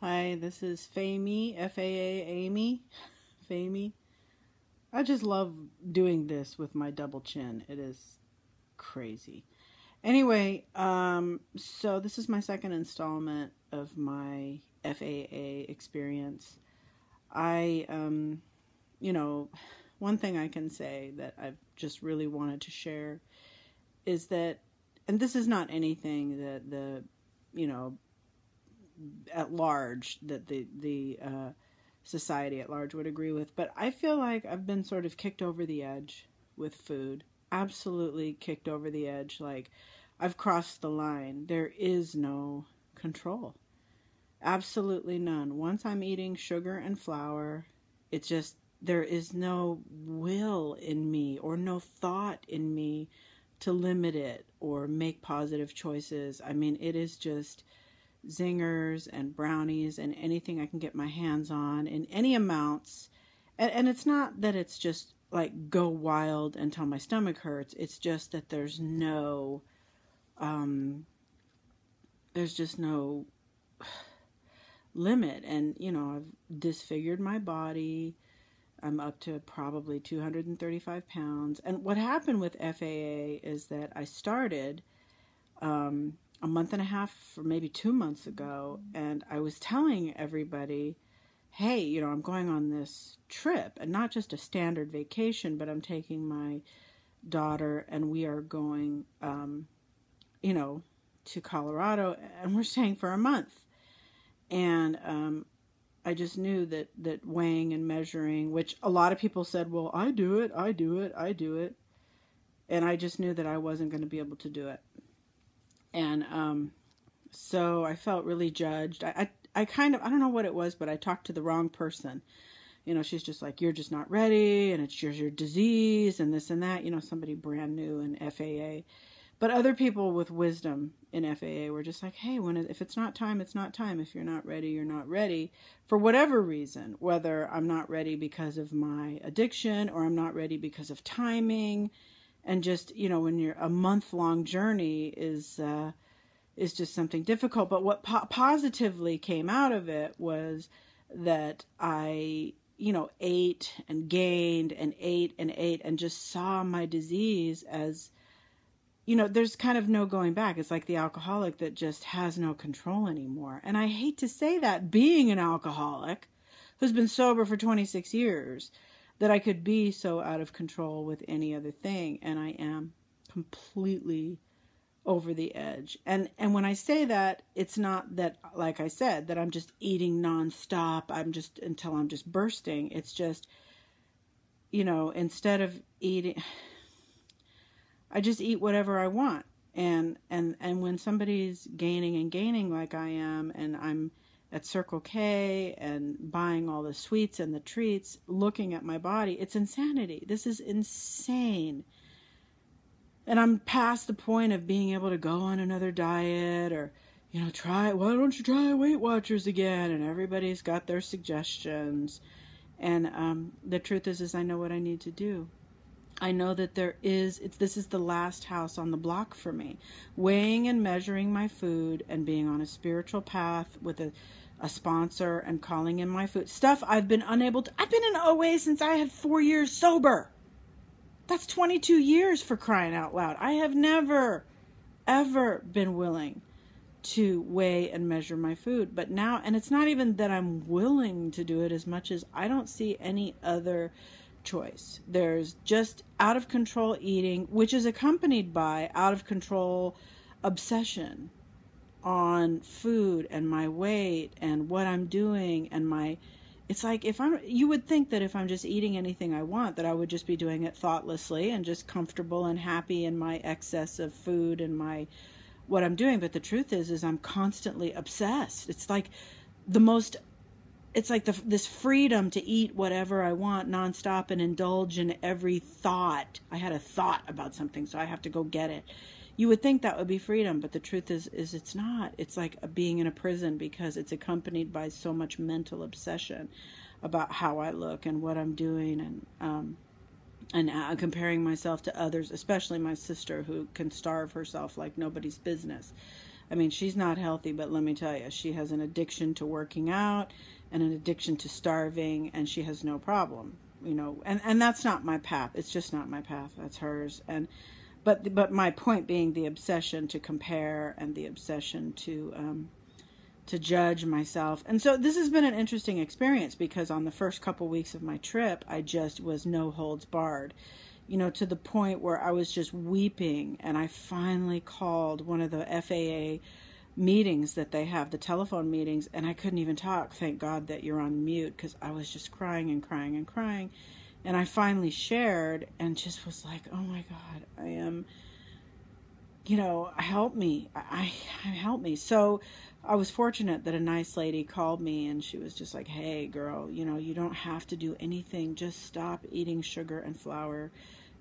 Hi, this is Famey, F-A-A, Amy, Famey. I just love doing this with my double chin. It is crazy. Anyway, so this is my second installment of my FAA experience. I, you know, one thing I can say that I've just really wanted to share is that, and this is not anything that you know, at large that the society at large would agree with, but I feel like I've been sort of kicked over the edge with food. Absolutely kicked over the edge. Like, I've crossed the line. There is no control. Absolutely none. Once I'm eating sugar and flour, it's just, there is no will in me or no thought in me to limit it or make positive choices. I mean, it is just zingers and brownies and anything I can get my hands on in any amounts. And it's not that it's just like go wild until my stomach hurts. It's just that there's just no limit. And, you know, I've disfigured my body. I'm up to probably 235 pounds. And what happened with FAA is that I started, a month and a half or maybe 2 months ago, and I was telling everybody, hey, you know, I'm going on this trip, and not just a standard vacation, but I'm taking my daughter and we are going, you know, to Colorado, and we're staying for a month. And I just knew that weighing and measuring, which a lot of people said, well, I do it. And I just knew that I wasn't going to be able to do it. And so I felt really judged. I kind of, I don't know what it was, but I talked to the wrong person. You know, she's just like, you're just not ready, and it's just your disease, and this and that. You know, somebody brand new in FAA. But other people with wisdom in FAA were just like, hey, if it's not time, it's not time. If you're not ready, you're not ready. For whatever reason, whether I'm not ready because of my addiction or I'm not ready because of timing. And just, you know, when you're a month-long journey is just something difficult. But what positively came out of it was that I, you know, ate and gained and ate and ate and just saw my disease as, you know, there's kind of no going back. It's like the alcoholic that just has no control anymore. And I hate to say that, being an alcoholic who's been sober for 26 years, that I could be so out of control with any other thing. And I am completely over the edge. And when I say that, it's not that, like I said, that I'm just eating nonstop. Until I'm just bursting. It's just, you know, instead of eating, I just eat whatever I want. And when somebody's gaining and gaining like I am, and I'm at Circle K and buying all the sweets and the treats, looking at my body, it's insanity. This is insane. And I'm past the point of being able to go on another diet or, you know, why don't you try Weight Watchers again? And everybody's got their suggestions. And the truth is I know what I need to do. I know that this is the last house on the block for me. Weighing and measuring my food and being on a spiritual path with a sponsor and calling in my food. Stuff I've been unable to. I've been in OA since I had 4 years sober. That's 22 years, for crying out loud. I have never, ever been willing to weigh and measure my food. But now, and it's not even that I'm willing to do it as much as I don't see any other choice. There's just out of control eating, which is accompanied by out of control obsession on food and my weight and what I'm doing and it's like you would think that if I'm just eating anything I want, that I would just be doing it thoughtlessly and just comfortable and happy in my excess of food and what I'm doing. But the truth is I'm constantly obsessed. It's like this freedom to eat whatever I want nonstop and indulge in every thought. I had a thought about something, so I have to go get it. You would think that would be freedom, but the truth is it's not. It's like being in a prison because it's accompanied by so much mental obsession about how I look and what I'm doing and comparing myself to others, especially my sister who can starve herself like nobody's business. I mean, she's not healthy, but let me tell you, she has an addiction to working out and an addiction to starving, and she has no problem, you know, and that's not my path. It's just not my path. That's hers. But my point being the obsession to compare and the obsession to judge myself. And so this has been an interesting experience, because on the first couple weeks of my trip, I just was no holds barred, you know, to the point where I was just weeping. And I finally called one of the FAA meetings that they have, the telephone meetings, and I couldn't even talk. Thank God that you're on mute, because I was just crying and crying and crying. And I finally shared and just was like, oh my God, I am, you know, help me. Help me. So I was fortunate that a nice lady called me, and she was just like, hey girl, you know, you don't have to do anything. Just stop eating sugar and flour,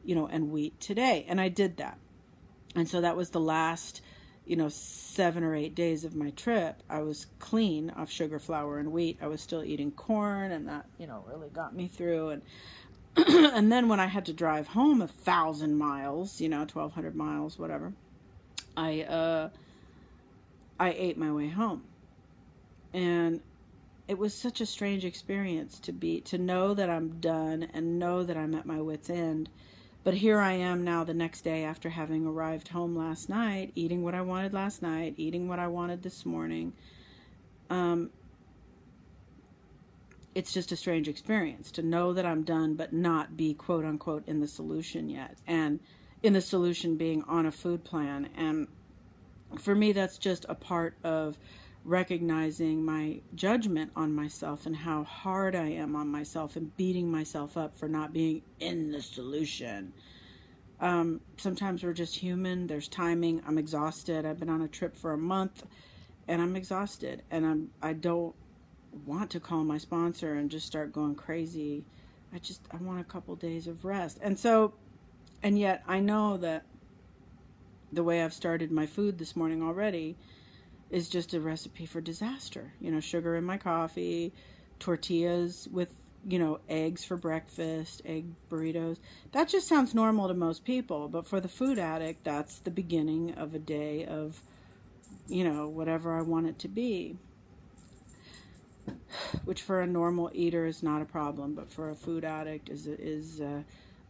you know, and wheat today. And I did that. And so that was the last, you know, 7 or 8 days of my trip. I was clean off sugar, flour, and wheat. I was still eating corn, and that, you know, really got me through. And and then when I had to drive home 1,000 miles, you know, 1,200 miles, whatever, I ate my way home. And it was such a strange experience to know that I'm done and know that I'm at my wit's end. But here I am now the next day, after having arrived home last night, eating what I wanted last night, eating what I wanted this morning. It's just a strange experience to know that I'm done, but not be quote unquote in the solution yet. And in the solution being on a food plan. And for me, that's just a part of recognizing my judgment on myself and how hard I am on myself, and beating myself up for not being in the solution. Sometimes we're just human. There's timing. I'm exhausted. I've been on a trip for a month and I'm exhausted, and I don't want to call my sponsor and just start going crazy. I want a couple days of rest. And yet I know that the way I've started my food this morning already is just a recipe for disaster. You know, sugar in my coffee, tortillas with, you know, eggs for breakfast, egg burritos. That just sounds normal to most people, but for the food addict, that's the beginning of a day of, you know, whatever I want it to be. Which for a normal eater is not a problem, but for a food addict is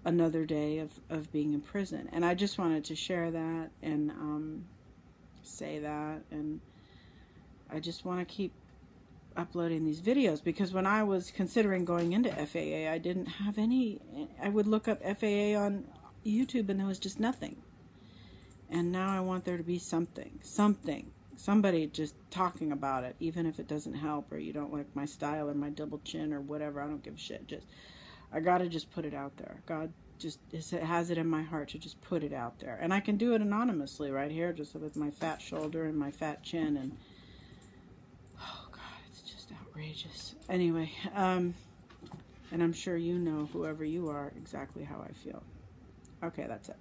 another day of being in prison. And I just wanted to share that and say that, and I just want to keep uploading these videos, because when I was considering going into FAA, I didn't have any. I would look up FAA on YouTube and there was just nothing. And now I want there to be something, somebody just talking about it, even if it doesn't help, or you don't like my style or my double chin or whatever. I don't give a shit. I gotta just put it out there. God just has it in my heart to just put it out there. And I can do it anonymously right here, just with my fat shoulder and my fat chin. And oh God, it's just outrageous. Anyway, and I'm sure you know, whoever you are, exactly how I feel. Okay, that's it.